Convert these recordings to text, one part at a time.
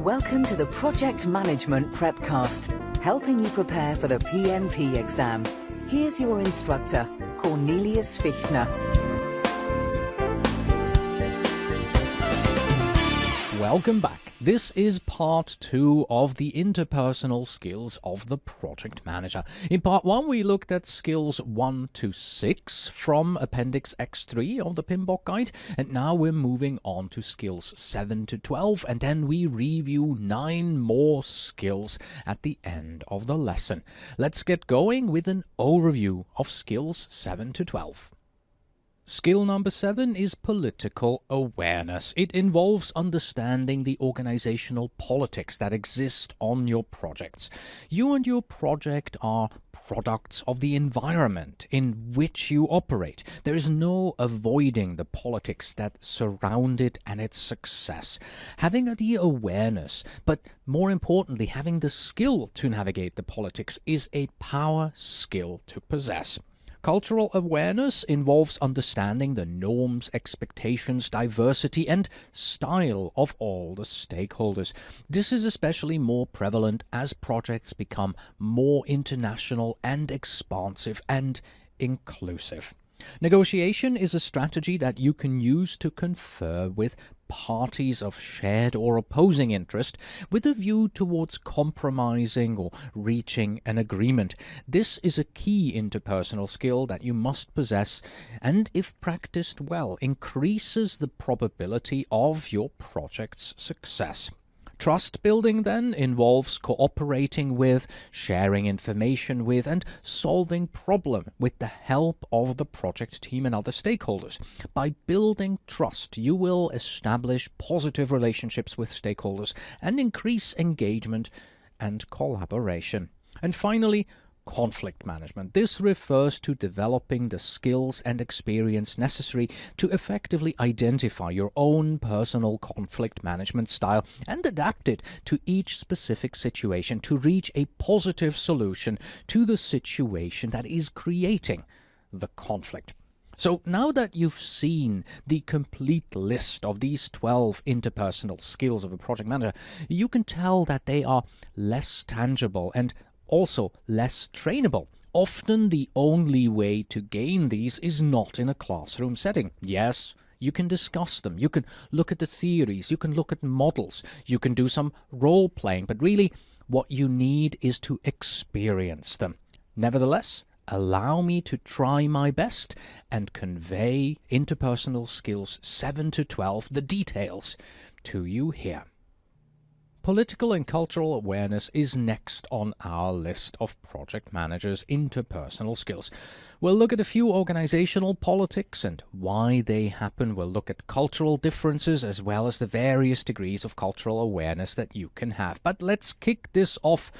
Welcome to the Project Management Prepcast, helping you prepare for the PMP exam. Here's your instructor, Cornelius Fichtner. Welcome back. This is part 2 of the interpersonal skills of the project manager. In part 1, we looked at skills 1 to 6 from Appendix X3 of the PMBOK guide, and now we're moving on to skills 7 to 12, and then we review 9 more skills at the end of the lesson. Let's get going with an overview of skills 7 to 12. Skill number 7 is political awareness. It involves understanding the organizational politics that exist on your projects. You and your project are products of the environment in which you operate. There is no avoiding the politics that surround it and its success. Having the awareness, but more importantly, having the skill to navigate the politics is a power skill to possess. Cultural awareness involves understanding the norms, expectations, diversity, and style of all the stakeholders. This is especially more prevalent as projects become more international and expansive and inclusive. Negotiation is a strategy that you can use to confer with parties of shared or opposing interest with a view towards compromising or reaching an agreement. This is a key interpersonal skill that you must possess and, if practiced well, increases the probability of your project's success. Trust building, then, involves cooperating with, sharing information with, and solving problems with the help of the project team and other stakeholders. By building trust, you will establish positive relationships with stakeholders and increase engagement and collaboration. And finally, conflict management. This refers to developing the skills and experience necessary to effectively identify your own personal conflict management style and adapt it to each specific situation to reach a positive solution to the situation that is creating the conflict. So now that you've seen the complete list of these 12 interpersonal skills of a project manager, you can tell that they are less tangible and also less trainable. Often the only way to gain these is not in a classroom setting. Yes, you can discuss them, you can look at the theories, you can look at models, you can do some role-playing, but really what you need is to experience them. Nevertheless, allow me to try my best and convey interpersonal skills 7 to 12, the details, to you here. Political and cultural awareness is next on our list of project managers' interpersonal skills. We'll look at a few organizational politics and why they happen. We'll look at cultural differences as well as the various degrees of cultural awareness that you can have. But let's kick this off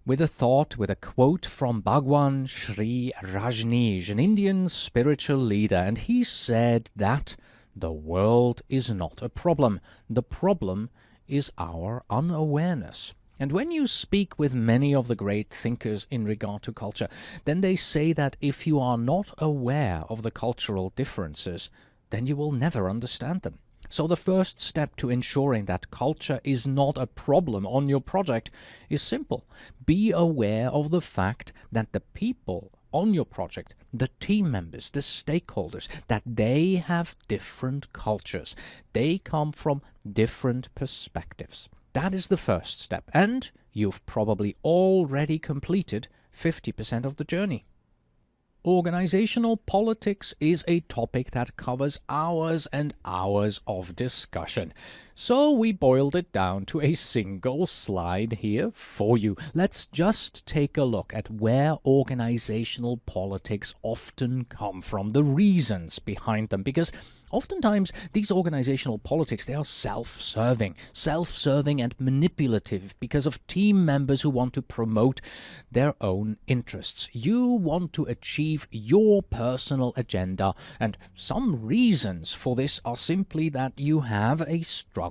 with a thought, with a quote from Bhagwan Sri Rajneesh, an Indian spiritual leader, and he said that the world is not a problem. The problem is our unawareness. And when you speak with many of the great thinkers in regard to culture, then they say that if you are not aware of the cultural differences, then you will never understand them. So the first step to ensuring that culture is not a problem on your project is simple. Be aware of the fact that the people on your project, the team members, the stakeholders, that they have different cultures. They come from different perspectives. That is the first step, and you've probably already completed 50% of the journey. Organizational politics is a topic that covers hours and hours of discussion. So we boiled it down to a single slide here for you. Let's just take a look at where organizational politics often come from, the reasons behind them, because oftentimes these organizational politics, they are self-serving and manipulative because of team members who want to promote their own interests. You want to achieve your personal agenda, and some reasons for this are simply that you have a struggle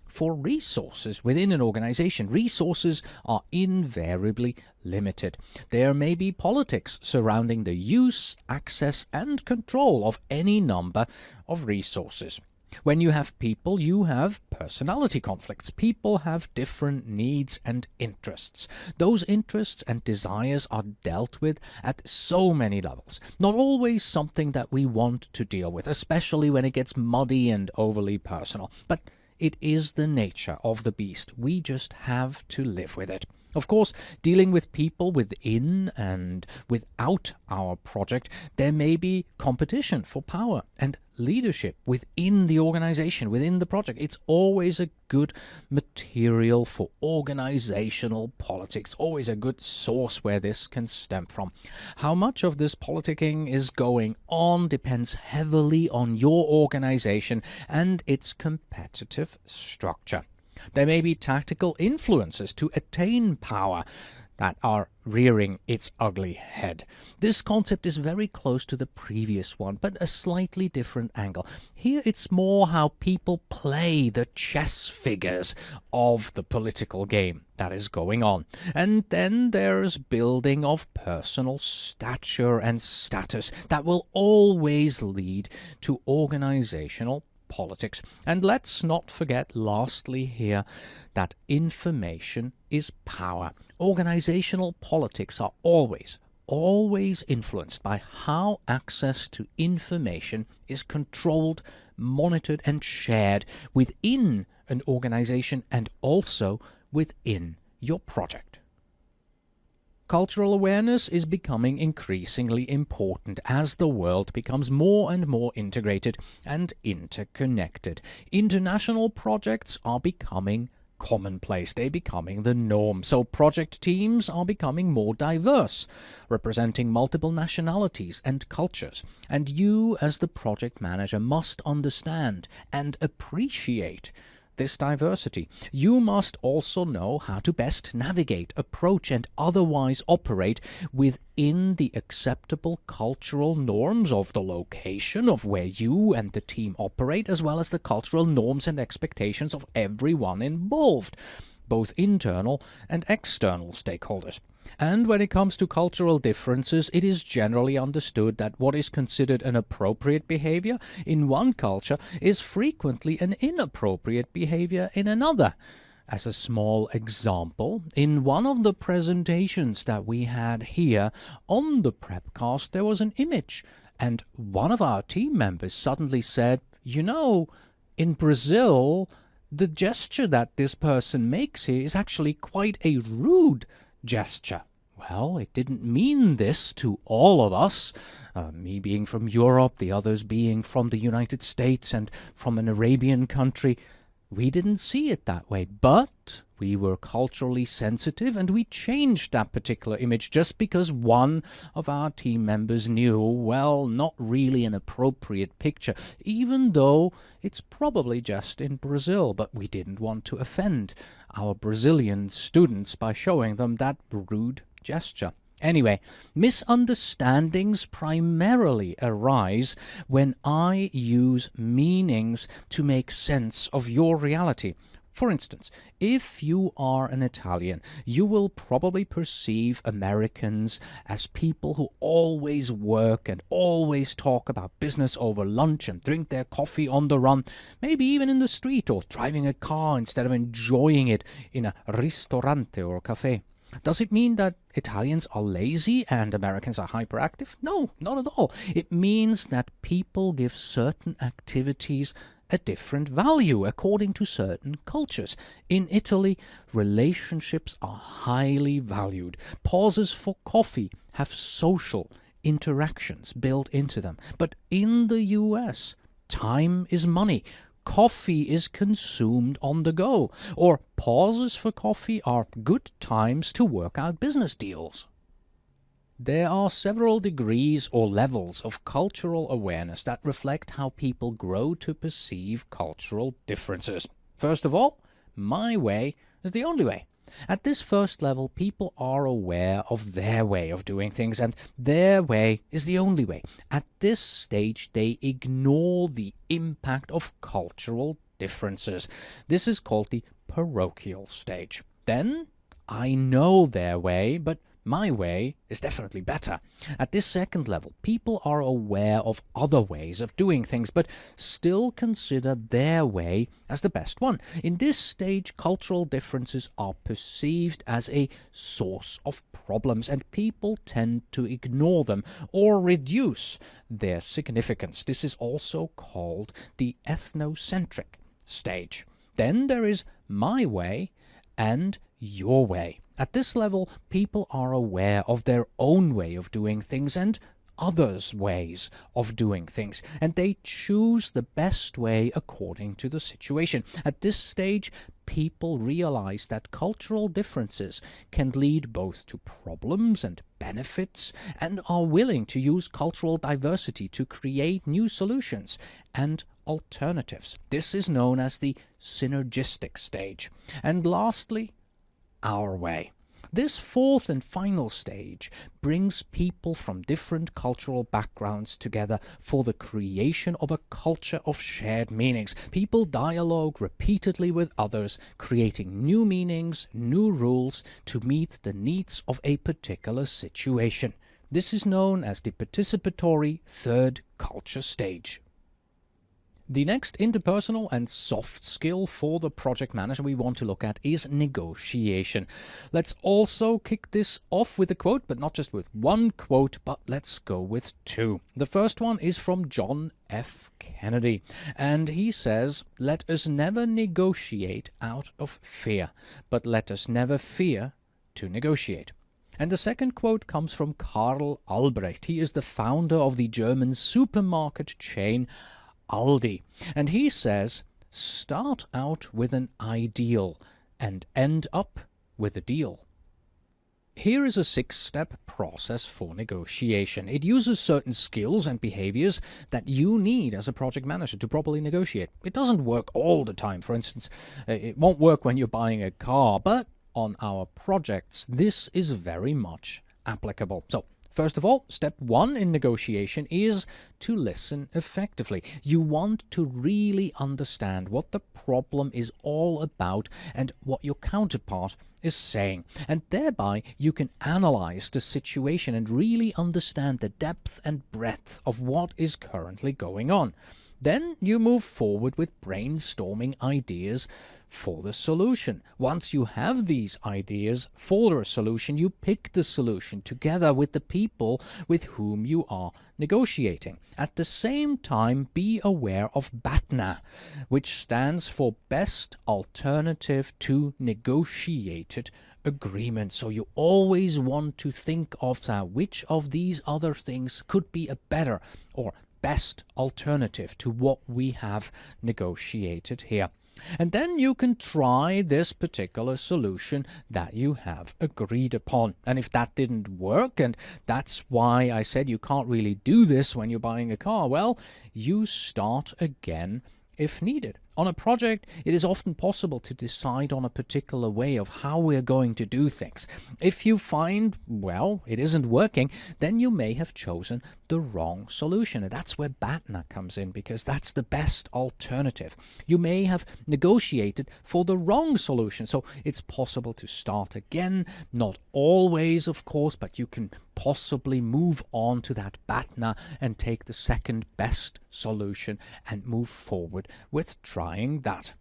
for resources within an organization. Resources are invariably limited. There may be politics surrounding the use, access, and control of any number of resources. When you have people, you have personality conflicts. People have different needs and interests. Those interests and desires are dealt with at so many levels. Not always something that we want to deal with, especially when it gets muddy and overly personal. But it is the nature of the beast. We just have to live with it. Of course, dealing with people within and without our project, there may be competition for power and leadership within the organization, within the project. It's always a good material for organizational politics, always a good source where this can stem from. How much of this politicking is going on depends heavily on your organization and its competitive structure. There may be tactical influences to attain power that are rearing its ugly head. This concept is very close to the previous one, but a slightly different angle. Here it's more how people play the chess figures of the political game that is going on. And then there's building of personal stature and status that will always lead to organizational politics. And let's not forget, lastly here, that information is power. Organizational politics are always influenced by how access to information is controlled, monitored, and shared within an organization and also within your project. Cultural awareness is becoming increasingly important as the world becomes more and more integrated and interconnected. International projects are becoming commonplace. They're becoming the norm. So project teams are becoming more diverse, representing multiple nationalities and cultures. And you, as the project manager, must understand and appreciate this diversity. You must also know how to best navigate, approach, and otherwise operate within the acceptable cultural norms of the location of where you and the team operate, as well as the cultural norms and expectations of everyone involved, both internal and external stakeholders. And when it comes to cultural differences, it is generally understood that what is considered an appropriate behavior in one culture is frequently an inappropriate behavior in another. As a small example, in one of the presentations that we had here on the Prepcast, there was an image, and one of our team members suddenly said, "You know, in Brazil, the gesture that this person makes here is actually quite a rude gesture." Well, it didn't mean this to all of us, me being from Europe, the others being from the United States and from an Arabian country. We didn't see it that way, but we were culturally sensitive and we changed that particular image just because one of our team members knew, well, not really an appropriate picture, even though it's probably just in Brazil, but we didn't want to offend our Brazilian students by showing them that rude gesture. Anyway, misunderstandings primarily arise when I use meanings to make sense of your reality. For instance, if you are an Italian, you will probably perceive Americans as people who always work and always talk about business over lunch and drink their coffee on the run, maybe even in the street or driving a car instead of enjoying it in a ristorante or cafe. Does it mean that Italians are lazy and Americans are hyperactive? No, not at all. It means that people give certain activities a different value according to certain cultures. In Italy, relationships are highly valued. Pauses for coffee have social interactions built into them. But in the US, time is money. Coffee is consumed on the go, or pauses for coffee are good times to work out business deals. There are several degrees or levels of cultural awareness that reflect how people grow to perceive cultural differences. First of all, my way is the only way. At this first level, people are aware of their way of doing things, and their way is the only way. At this stage, they ignore the impact of cultural differences. This is called the parochial stage. Then, I know their way, but my way is definitely better. At this second level, people are aware of other ways of doing things, but still consider their way as the best one. In this stage, cultural differences are perceived as a source of problems, and people tend to ignore them or reduce their significance. This is also called the ethnocentric stage. Then there is my way and your way. At this level, people are aware of their own way of doing things and others' ways of doing things, and they choose the best way according to the situation. At this stage, people realize that cultural differences can lead both to problems and benefits, and are willing to use cultural diversity to create new solutions and alternatives. This is known as the synergistic stage. And lastly, our way. This fourth and final stage brings people from different cultural backgrounds together for the creation of a culture of shared meanings. People dialogue repeatedly with others, creating new meanings, new rules to meet the needs of a particular situation. This is known as the participatory third culture stage. The next interpersonal and soft skill for the project manager we want to look at is negotiation. Let's also kick this off with a quote, but not just with one quote, but let's go with two. The first one is from John F. Kennedy, and he says, "Let us never negotiate out of fear, but let us never fear to negotiate." And the second quote comes from Karl Albrecht. He is the founder of the German supermarket chain Aldi, and he says, "Start out with an ideal and end up with a deal." Here is a 6-step process for negotiation. It uses certain skills and behaviors that you need as a project manager to properly negotiate. It doesn't work all the time. For instance, it won't work when you're buying a car, but on our projects, this is very much applicable. So, first of all, step 1 in negotiation is to listen effectively. You want to really understand what the problem is all about and what your counterpart is saying. And thereby you can analyze the situation and really understand the depth and breadth of what is currently going on. Then you move forward with brainstorming ideas for the solution. Once you have these ideas for a solution, you pick the solution together with the people with whom you are negotiating. At the same time, be aware of BATNA, which stands for Best Alternative to Negotiated Agreement. So you always want to think of which of these other things could be a better or best alternative to what we have negotiated here. And then you can try this particular solution that you have agreed upon. And if that didn't work, and that's why I said you can't really do this when you're buying a car, well, you start again if needed. On a project, it is often possible to decide on a particular way of how we're going to do things. If you find, well, it isn't working, then you may have chosen the wrong solution. And that's where BATNA comes in, because that's the best alternative. You may have negotiated for the wrong solution, so it's possible to start again. Not always, of course, but you can possibly move on to that BATNA and take the second best solution and move forward with trying that.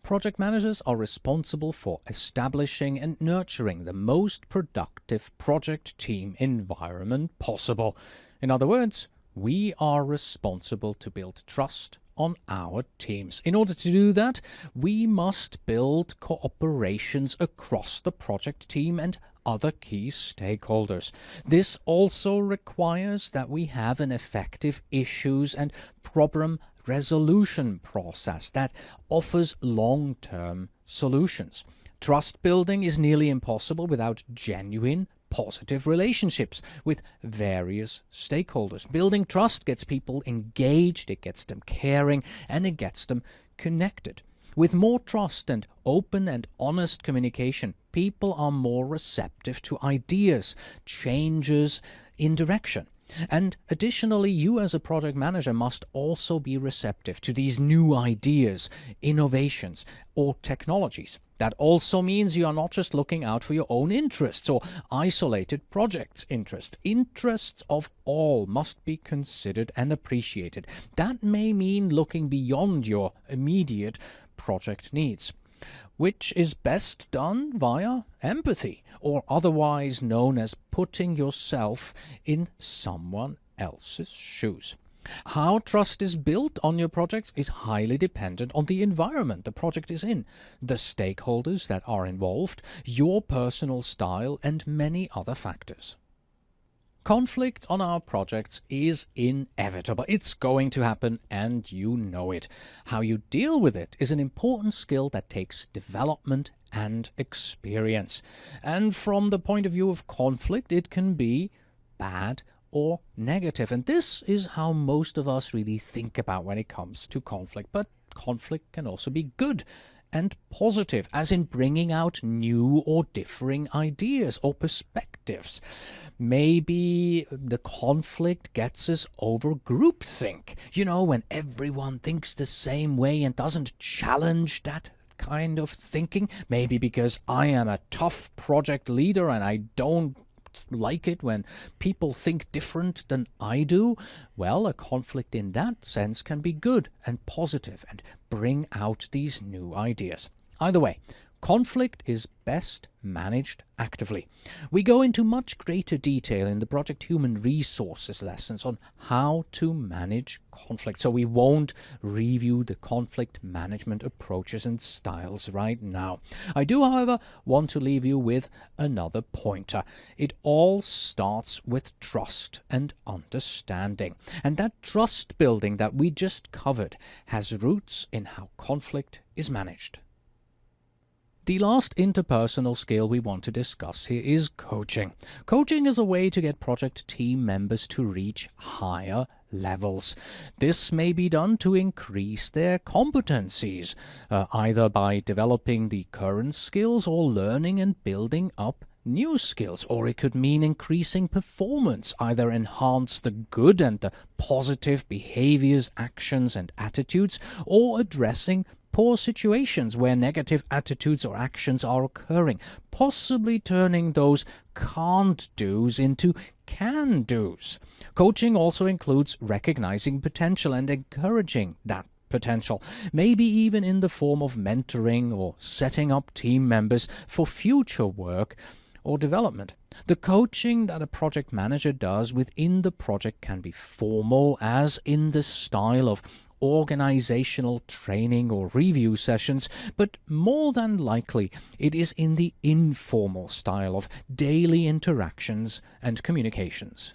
Project managers are responsible for establishing and nurturing the most productive project team environment possible. In other words, we are responsible to build trust on our teams. In order to do that, we must build cooperations across the project team and other key stakeholders. This also requires that we have an effective issues and problem resolution process that offers long-term solutions. Trust building is nearly impossible without genuine positive relationships with various stakeholders. Building trust gets people engaged, it gets them caring, and it gets them connected. With more trust and open and honest communication, people are more receptive to ideas, changes in direction. And additionally, you as a project manager must also be receptive to these new ideas, innovations, or technologies. That also means you are not just looking out for your own interests or isolated projects' interests. Interests of all must be considered and appreciated. That may mean looking beyond your immediate project needs, which is best done via empathy, or otherwise known as putting yourself in someone else's shoes. How trust is built on your projects is highly dependent on the environment the project is in, the stakeholders that are involved, your personal style, and many other factors. Conflict on our projects is inevitable. It's going to happen, and you know it. How you deal with it is an important skill that takes development and experience. And from the point of view of conflict, it can be bad or negative. And this is how most of us really think about when it comes to conflict. But conflict can also be good and positive, as in bringing out new or differing ideas or perspectives. Maybe the conflict gets us over groupthink, when everyone thinks the same way and doesn't challenge that kind of thinking. Maybe because I am a tough project leader and I don't like it when people think different than I do. Well, a conflict in that sense can be good and positive and bring out these new ideas. Either way, conflict is best managed actively. We go into much greater detail in the Project Human Resources lessons on how to manage conflict, so we won't review the conflict management approaches and styles right now. I do, however, want to leave you with another pointer. It all starts with trust and understanding, and that trust building that we just covered has roots in how conflict is managed. The last interpersonal skill we want to discuss here is coaching. Coaching is a way to get project team members to reach higher levels. This may be done to increase their competencies, either by developing the current skills or learning and building up new skills, or it could mean increasing performance, either enhance the good and the positive behaviors, actions and attitudes, or addressing poor situations where negative attitudes or actions are occurring, possibly turning those can't-dos into can-dos. Coaching also includes recognizing potential and encouraging that potential, maybe even in the form of mentoring or setting up team members for future work or development. The coaching that a project manager does within the project can be formal, as in the style of organizational training or review sessions, but more than likely it is in the informal style of daily interactions and communications.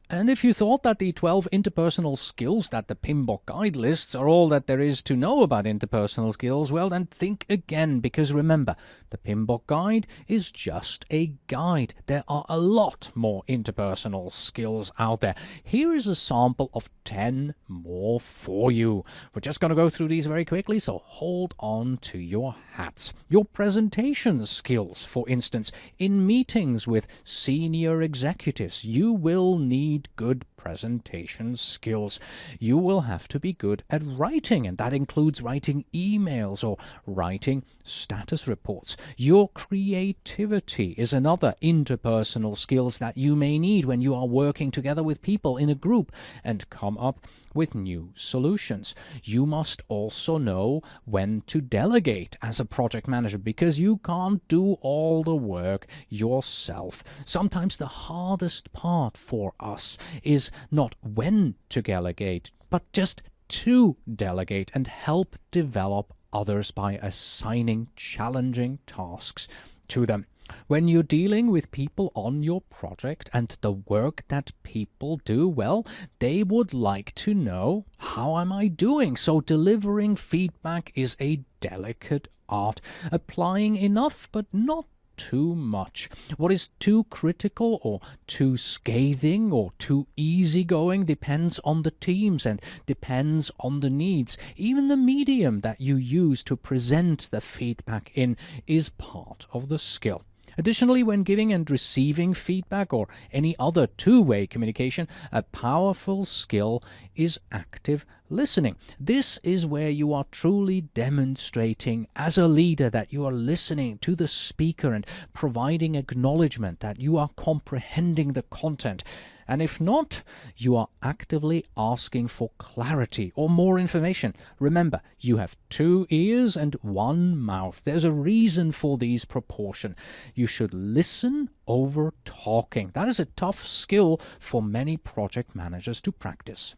And if you thought that the 12 interpersonal skills that the PMBOK guide lists are all that there is to know about interpersonal skills, well then think again, because remember, the PMBOK guide is just a guide. There are a lot more interpersonal skills out there. Here is a sample of 10 more for you. We're just going to go through these very quickly, so hold on to your hats. Your presentation skills, for instance. In meetings with senior executives, you will need good presentation skills. You will have to be good at writing, and that includes writing emails or writing status reports. Your creativity is another interpersonal skills that you may need when you are working together with people in a group and come up with new solutions. You must also know when to delegate as a project manager, because you can't do all the work yourself. Sometimes the hardest part for us is not when to delegate, but just to delegate and help develop others by assigning challenging tasks to them. When you're dealing with people on your project and the work that people do, well, they would like to know, how am I doing? So delivering feedback is a delicate art. Applying enough but not too much. What is too critical or too scathing or too easygoing depends on the teams and depends on the needs. Even the medium that you use to present the feedback in is part of the skill. Additionally, when giving and receiving feedback or any other two-way communication, a powerful skill is active Listening. This is where you are truly demonstrating as a leader that you are listening to the speaker and providing acknowledgement that you are comprehending the content. And if not, you are actively asking for clarity or more information. Remember, you have 2 ears and 1 mouth. There's a reason for these proportion. You should listen over talking. That is a tough skill for many project managers to practice.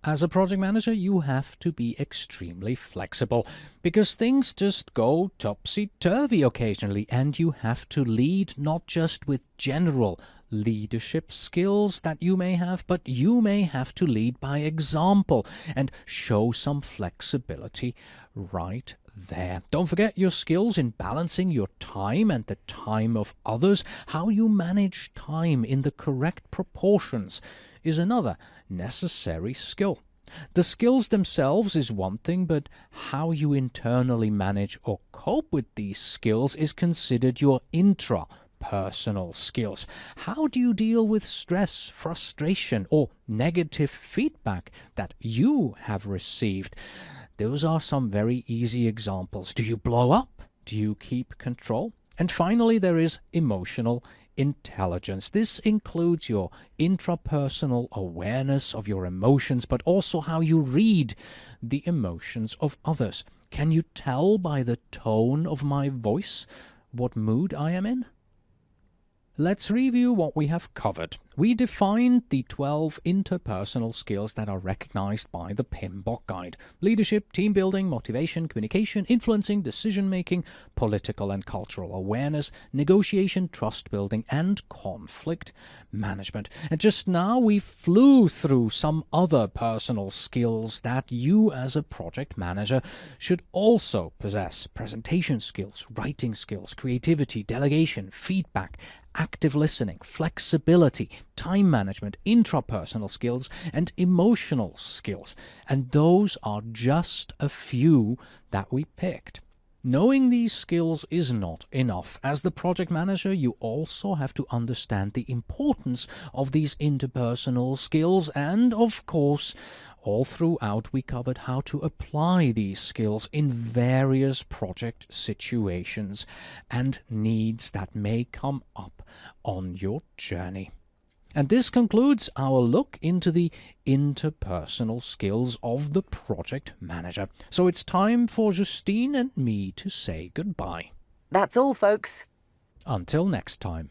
As a project manager, you have to be extremely flexible because things just go topsy-turvy occasionally, and you have to lead not just with general leadership skills that you may have, but you may have to lead by example and show some flexibility right there. Don't forget your skills in balancing your time and the time of others. How you manage time in the correct proportions is another necessary skill. The skills themselves is one thing, but how you internally manage or cope with these skills is considered your intrapersonal skills. How do you deal with stress, frustration, or negative feedback that you have received? Those are some very easy examples. Do you blow up? Do you keep control? And finally, there is emotional intelligence. This includes your intrapersonal awareness of your emotions, but also how you read the emotions of others. Can you tell by the tone of my voice what mood I am in? Let's review what we have covered. We defined the 12 interpersonal skills that are recognized by the PMBOK guide. Leadership, team building, motivation, communication, influencing, decision-making, political and cultural awareness, negotiation, trust building, and conflict management. And just now we flew through some other personal skills that you as a project manager should also possess. Presentation skills, writing skills, creativity, delegation, feedback, active listening, flexibility, time management, intrapersonal skills, and emotional skills. And those are just a few that we picked. Knowing these skills is not enough. As the project manager, you also have to understand the importance of these interpersonal skills, and of course, all throughout we covered how to apply these skills in various project situations and needs that may come up on your journey. And this concludes our look into the interpersonal skills of the project manager. So it's time for Justine and me to say goodbye. That's all, folks. Until next time.